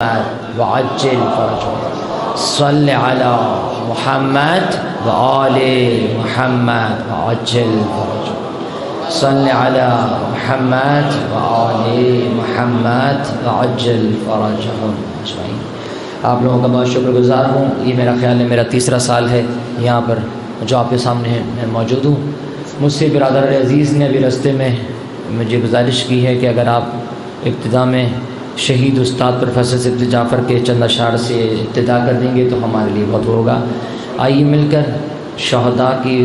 وعجل فرجهم صل على محمد وآل محمد وعجل فرجهم صل على محمد وآل محمد وعجل فرجهم اجمعین۔ آپ لوگوں کا بہت شکر گزار ہوں۔ یہ میرا خیال ہے میرا تیسرا سال ہے یہاں پر جو آپ کے سامنے میں موجود ہوں۔ مجھ سے برادر عزیز نے ابھی راستے میں مجھے گزارش کی ہے کہ اگر آپ ابتدا میں شہید استاد پروفیسر صدیق جعفر کے چند اشعار سے ابتدا کر دیں گے تو ہمارے لیے بہت ہوگا۔ آئیے مل کر شہداء کی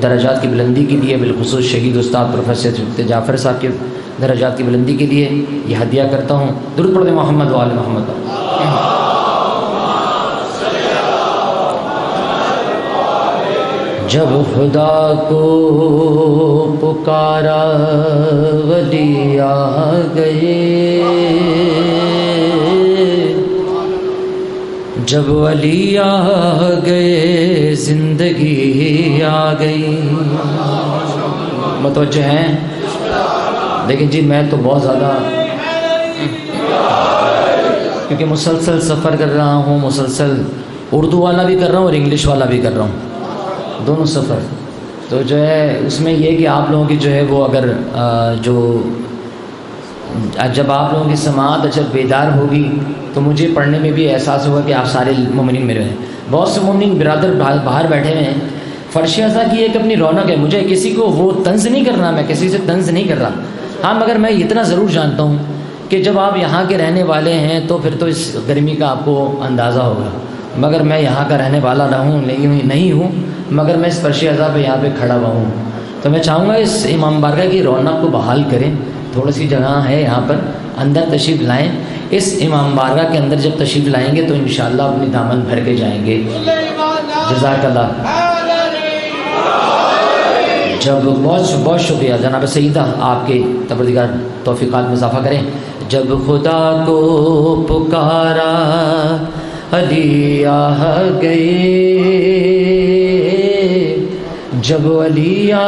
درجات کی بلندی کے لیے، بالخصوص شہید استاد پروفیسر صدیق جعفر صاحب کے درجات کی بلندی کے لیے یہ ہدیہ کرتا ہوں۔ درود پڑھیں محمد وآل محمد۔ جب خدا کو پکارا ولی آ گئے، جب ولی آ گئے زندگی آ گئی۔ متوجہ ہیں؟ لیکن جی میں تو بہت زیادہ کیونکہ مسلسل سفر کر رہا ہوں، مسلسل اردو والا بھی کر رہا ہوں اور انگلش والا بھی کر رہا ہوں، دونوں سفر۔ تو جو ہے اس میں یہ کہ آپ لوگوں کی جو ہے وہ اگر جب آپ لوگوں کی سماعت اچھا بیدار ہوگی تو مجھے پڑھنے میں بھی احساس ہوگا کہ آپ سارے مومنین میرے ہیں۔ بہت سے مومنین برادر باہر بیٹھے ہوئے ہیں۔ فرش اعضا کی ایک اپنی رونق ہے، مجھے کسی کو وہ طنز نہیں کرنا، میں کسی سے طنز نہیں کر رہا۔ ہاں مگر میں اتنا ضرور جانتا ہوں کہ جب آپ یہاں کے رہنے والے ہیں تو پھر تو اس گرمی کا آپ کو اندازہ ہوگا، مگر میں یہاں کا رہنے والا نہیں ہوں، مگر میں اس فرش اعضا پہ یہاں پہ کھڑا ہوا ہوں۔ تو میں چاہوں گا اس امام بارگاہ کی رونق کو بحال کریں۔ تھوڑی سی جگہ ہے یہاں پر، اندر تشریف لائیں۔ اس امام بارگاہ کے اندر جب تشریف لائیں گے تو انشاءاللہ اپنی دامن بھر کے جائیں گے۔ جزاک اللہ۔ جب بہت شکریہ جناب سیدہ، آپ کے پروردگار توفیقات میں اضافہ کریں۔ جب خدا کو پکارا علی آ گئے، جب علی آ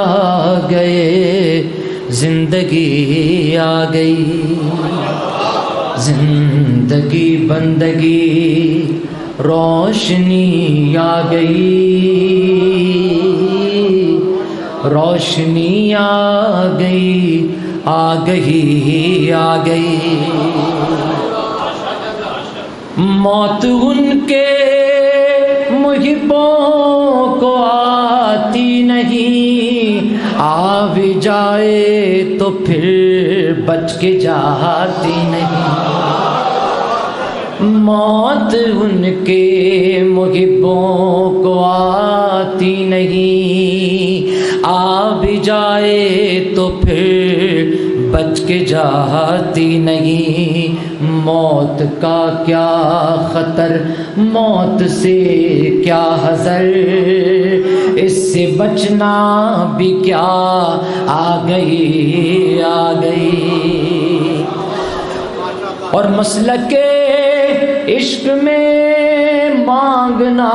گئے زندگی آ گئی، زندگی بندگی روشنی آ گئی، روشنی آ گئی، آ گئی، آ گئی۔ موت ان کے محبوں کو آتی نہیں، آ بھی جائے تو پھر بچ کے جاتی نہیں۔ موت ان کے محبوں کو آتی نہیں، آ بھی جائے تو پھر بچ کے جاتی نہیں۔ موت کا کیا خطر، موت سے کیا حذر، اس سے بچنا بھی کیا، آ گئی، آ گئی۔ اور مسلک عشق میں مانگنا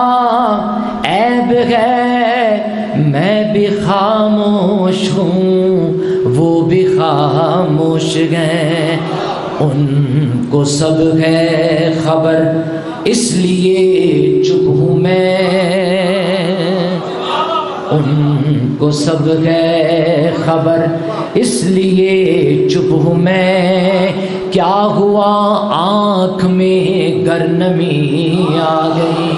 عیب ہے، میں بھی خاموش ہوں، وہ بھی خاموش ہیں، ان کو سب ہے خبر اس لیے چپ ہوں میں، ان کو سب ہے خبر اس لیے چپ ہوں میں۔ کیا ہوا آنکھ میں گر نمی آ گئی،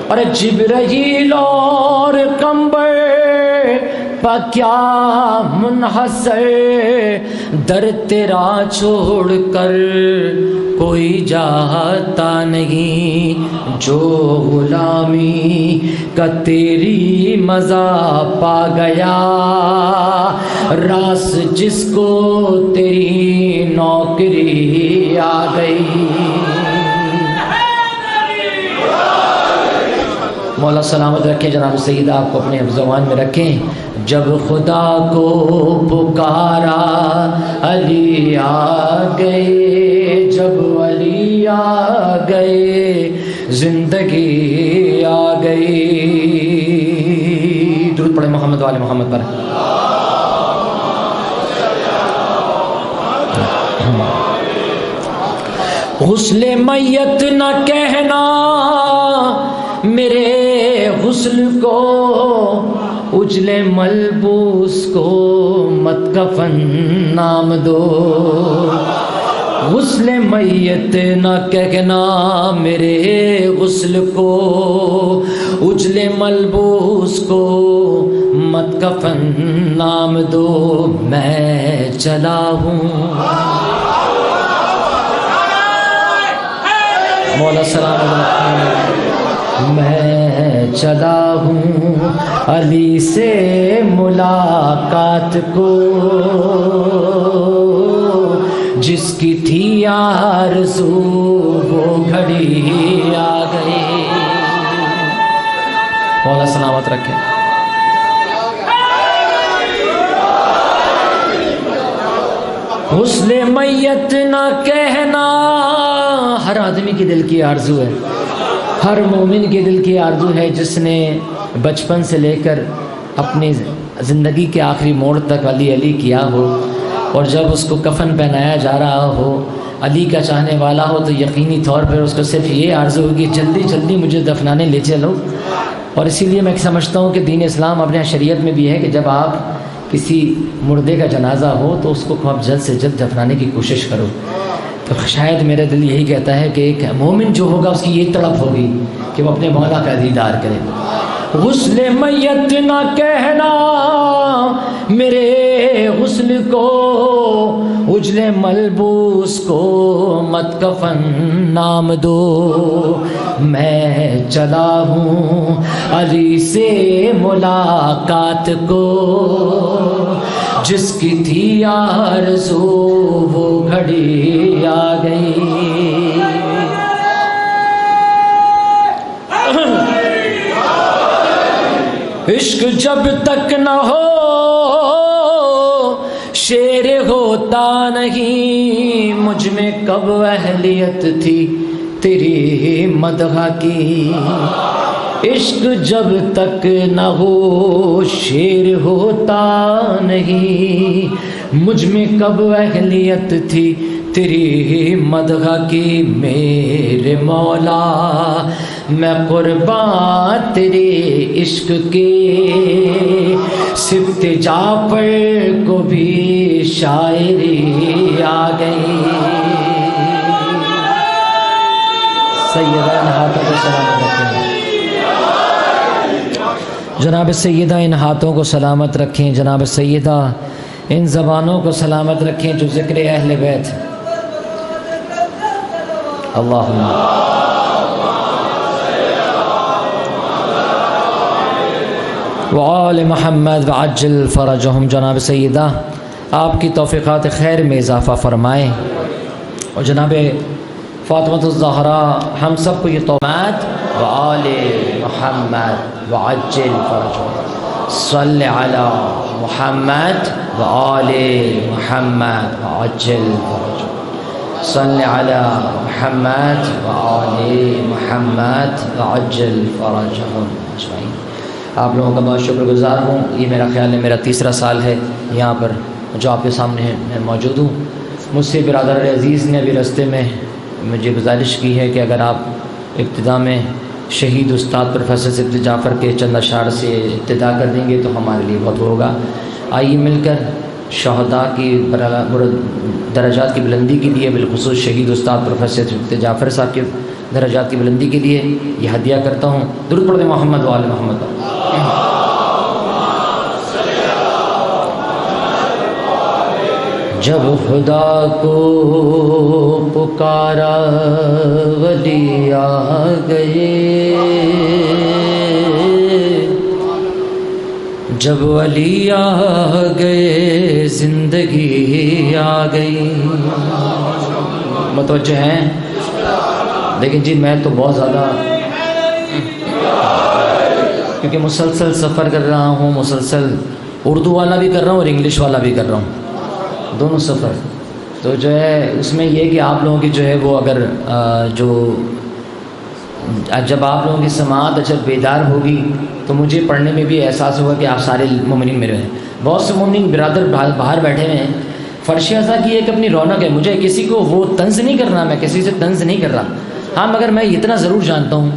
اور جبرائیل اور قمبر پا کیا منحصر، در تیرا چھوڑ کر کوئی جاتا نہیں، جو غلامی کا تیری مزہ پا گیا، راس جس کو تیری نوکری آ گئی۔ مولا سلامت رکھیں جناب سیدہ، آپ کو اپنے زبان میں رکھیں۔ جب خدا کو پکارا علی آ گئے، جب علی آ گئے زندگی آ گئی۔ درود پڑھیں محمد والے محمد پر۔ غسل میت نہ کہنا میرے غسل کو، اجل ملبوس کو مت کفن نام دو۔ غسل میت نہ کہنا میرے غسل کو، اجل ملبوس کو مت کفن نام دو۔ میں چلا ہوں مولا سلام علیہ، میں چلا ہوں علی سے ملاقات کو، جس کی تھی آرزو وہ گھڑی آ گئی۔ مولا سلامت رکھے۔ غسل میت نہ کہنا ہر آدمی کی دل کی آرزو ہے، ہر مومن کے دل کی آرزو ہے جس نے بچپن سے لے کر اپنی زندگی کے آخری موڑ تک علی علی کیا ہو، اور جب اس کو کفن پہنایا جا رہا ہو، علی کا چاہنے والا ہو، تو یقینی طور پر اس کو صرف یہ آرزو ہوگی جلدی جلدی مجھے دفنانے لے چلو۔ اور اسی لیے میں سمجھتا ہوں کہ دین اسلام اپنے شریعت میں بھی ہے کہ جب آپ کسی مردے کا جنازہ ہو تو اس کو آپ جلد سے جلد دفنانے کی کوشش کرو۔ تو شاید میرا دل یہی کہتا ہے کہ ایک مومن جو ہوگا اس کی یہ تڑپ ہوگی کہ وہ اپنے مولا کا دیدار کرے۔ غسل میت نہ کہنا میرے غسل کو، اجل ملبوس کو مت کفن نام دو۔ میں چلا ہوں علی سے ملاقات کو، جس کی تھی آرزو وہ گھڑی آ گئی۔ عشق جب تک نہ ہو شیر ہوتا نہیں، مجھ میں کب اہلیت تھی تیری مدح کی۔ عشق جب تک نہ ہو شیر ہوتا نہیں، مجھ میں کب اہلیت تھی تیری مدح کی۔ میرے مولا میں قربان تیرے عشق کے، صفت جعفر کو بھی شاعری آ گئی۔ سیدہ ان ہاتھوں کو سلامت رکھیں، جناب سیدہ ان ہاتھوں کو سلامت رکھیں، جناب سیدہ ان زبانوں کو سلامت رکھیں جو ذکر اہل بیت۔ اللہم وآل محمد وعجل فرجہم۔ جناب سیدہ آپ کی توفیقات خیر میں اضافہ فرمائیں، اور جناب فاطمۃ الزہرا ہم سب کو یہ توفیقات وآل محمد وعجل فرجہم، صلی علی محمد وآل محمد وعجل فرجہم، صلی علی محمد وآل محمد وعجل فرجہم اجمعین۔ آپ لوگوں کا بہت شکر گزار ہوں۔ یہ میرا خیال ہے میرا تیسرا سال ہے یہاں پر جو آپ کے سامنے میں موجود ہوں۔ مجھ سے برادر عزیز نے ابھی رستے میں مجھے گزارش کی ہے کہ اگر آپ ابتدا میں شہید استاد پروفیسر صفت جعفر کے چند اشعار سے ابتدا کر دیں گے تو ہمارے لیے بہت ہوگا۔ آئیے مل کر شہداء کی درجات کی بلندی کے لیے، بالخصوص شہید استاد پروفیسر صفت جعفر صاحب کے درجات کی بلندی کے لیے یہ ہدیہ کرتا ہوں۔ درود پڑھیں محمد و آل محمد۔ جب خدا کو پکارا ولی آ گئے، جب ولی آ گئے زندگی آ گئی۔ متوجہ ہیں؟ لیکن جی میں تو بہت زیادہ کیونکہ مسلسل سفر کر رہا ہوں، مسلسل اردو والا بھی کر رہا ہوں اور انگلش والا بھی کر رہا ہوں، دونوں سفر۔ تو جو ہے اس میں یہ کہ آپ لوگوں کی جو ہے وہ اگر جب آپ لوگوں کی سماعت جب بیدار ہوگی تو مجھے پڑھنے میں بھی احساس ہوگا کہ آپ سارے مومنین میرے ہیں۔ بہت سے مومنین برادر باہر بیٹھے ہوئے ہیں، فرش ازا کی ایک اپنی رونق ہے. مجھے کسی کو وہ طنز نہیں کرنا، میں کسی سے طنز نہیں کر رہا. ہاں مگر میں اتنا ضرور جانتا ہوں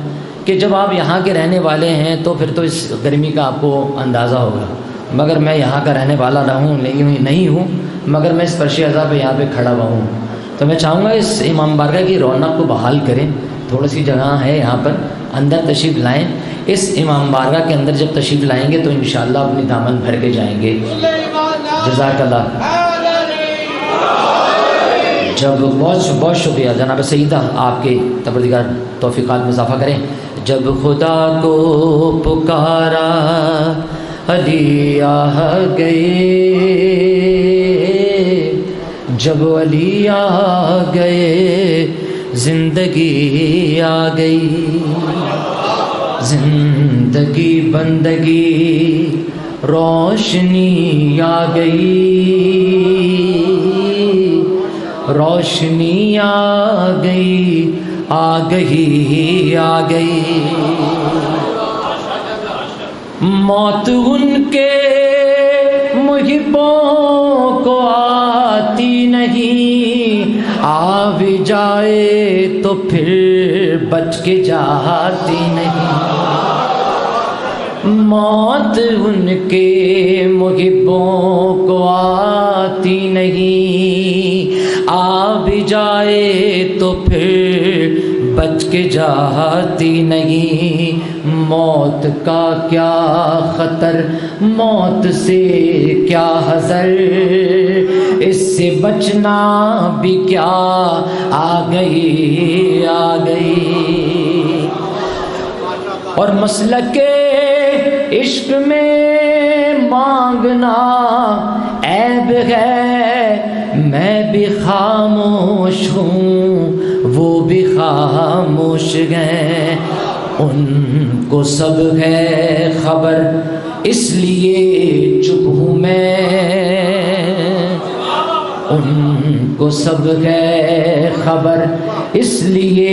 کہ جب آپ یہاں کے رہنے والے ہیں تو پھر تو اس گرمی کا آپ کو اندازہ ہوگا. مگر میں یہاں کا رہنے والا نہ ہوں نہیں ہوں، مگر میں اس فرش ازا پہ یہاں پہ کھڑا ہوا ہوں. تو میں چاہوں گا اس امام بارگاہ کی رونق کو بحال کریں. تھوڑی سی جگہ ہے یہاں پر، اندر تشریف لائیں. اس امام بارگاہ کے اندر جب تشریف لائیں گے تو انشاءاللہ اپنی دامن بھر کے جائیں گے. جزاک اللہ. جب بہت شکریہ جناب سیدہ، آپ کے پروردگار توفیقات میں اضافہ کریں. جب خدا کو پکارا علی آ گئے، جب علی آ گئے زندگی آ گئی. زندگی بندگی روشنی آ گئی، روشنی آ گئی، آ گئی آ گئی. موت ان کے محبوں کو آتی نہیں، آ بھی جائے تو پھر بچ کے جاتی نہیں. موت ان کے محبوں کو آتی نہیں، آ بھی جائے تو پھر بچ کے جاتی نہیں. موت کا کیا خطر، موت سے کیا حذر، اس سے بچنا بھی کیا، آ گئی آ گئی. اور مسلک عشق میں مانگنا عیب ہے، میں بھی خاموش ہوں وہ بھی خاموش ہیں. ان کو سب ہے خبر اس لیے چپ ہوں میں، ان کو سب ہے خبر اس لیے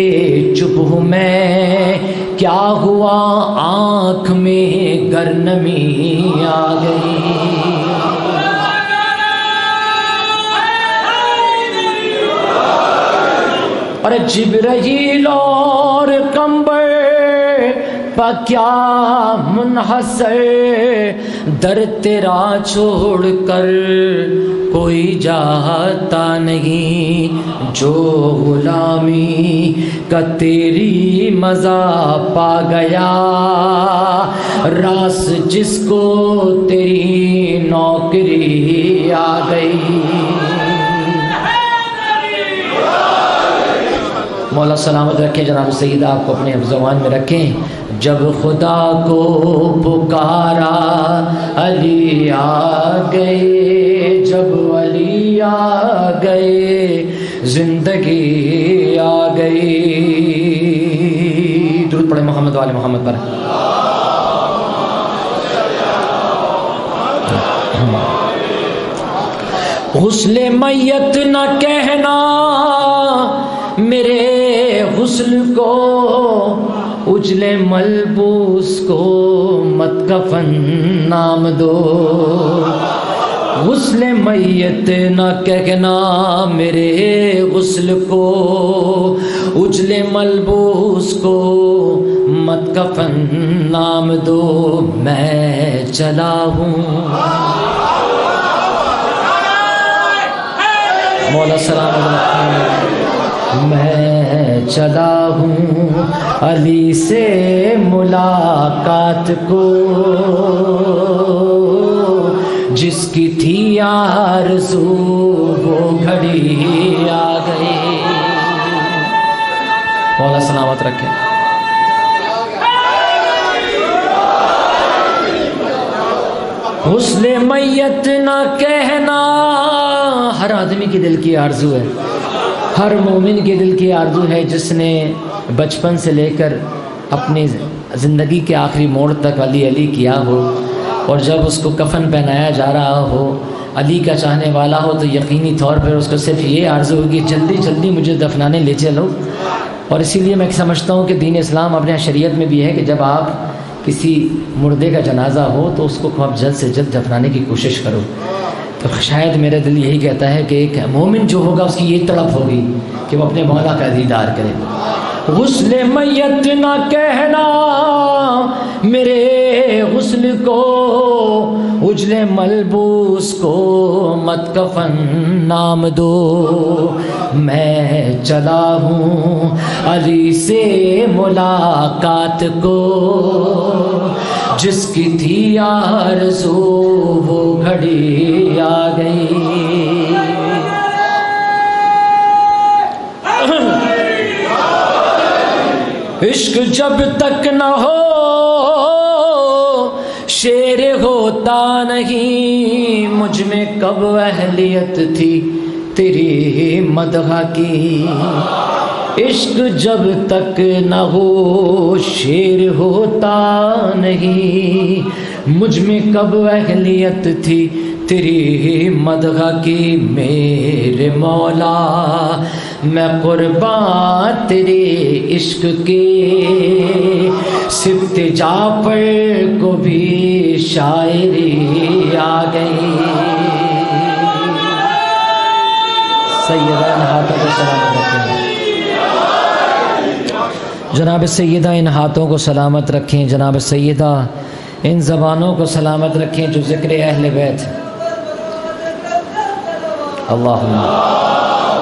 چپ ہوں میں. کیا ہوا آنکھ میں گر نمی آ گئی. اور جبرائیل اور قمر پا کیا منحصر، در تیرا چھوڑ کر کوئی جاتا نہیں. جو غلامی کا تیری مزہ پا گیا، راس جس کو تیری نوکری آ گئی. مولا سلامت رکھیں جناب سیدہ، آپ کو اپنے حفظ و امان میں رکھیں. جب خدا کو پکارا علی آ گئے، جب علی آ گئے زندگی آ گئی. درود پڑھیں محمد والے محمد پر. غسل میت نہ کہنا میرے غسل کو، اجلے ملبوس کو مت کفن نام دو. غسل میت نہ کہنا میرے غسل کو، اجلے ملبوس کو مت کفن نام دو. میں چلا ہوں مولا سلام، میں چلا ہوں علی سے ملاقات کو، جس کی تھی آرزو وہ گھڑی آ گئی. مولا سلامت رکھے. غسل میت نہ کہنا ہر آدمی کے دل کی آرزو ہے، ہر مومن کے دل کی آرزو ہے جس نے بچپن سے لے کر اپنی زندگی کے آخری موڑ تک علی علی کیا ہو، اور جب اس کو کفن پہنایا جا رہا ہو، علی کا چاہنے والا ہو، تو یقینی طور پر اس کو صرف یہ آرزو ہوگی جلدی جلدی مجھے دفنانے لے چلو. اور اسی لیے میں سمجھتا ہوں کہ دین اسلام اپنے شریعت میں بھی ہے کہ جب آپ کسی مردے کا جنازہ ہو تو اس کو آپ جلد سے جلد دفنانے کی کوشش کرو. تو تو شاید میرا دل یہی کہتا ہے کہ ایک مومن جو ہوگا اس کی یہ تڑپ ہوگی کہ وہ اپنے مولا کا دیدار کرے۔ غسل میت نہ کہنا میرے غسل کو، اجل ملبوس کو مت کفن نام دو، میں چلا ہوں علی سے ملاقات کو، جس کی تھی آرزو وہ گھڑی آ گئی۔ عشق جب تک نہ ہو شیر ہوتا نہیں، مجھ میں کب اہلیت تھی تیری مدح کی، عشق جب تک نہ ہو شیر ہوتا نہیں، مجھ میں کب اہلیت تھی تیری مدح کی، میرے مولا میں قربان تیرے عشق کے، صفت جعفر کو بھی شاعری آ گئی۔ سیدہ ان ہاتھوں کو سلامت رکھیں، جناب سیدہ ان ہاتھوں کو سلامت رکھیں، جناب سیدہ ان زبانوں کو سلامت رکھیں جو ذکر اہل بیت۔ اللہم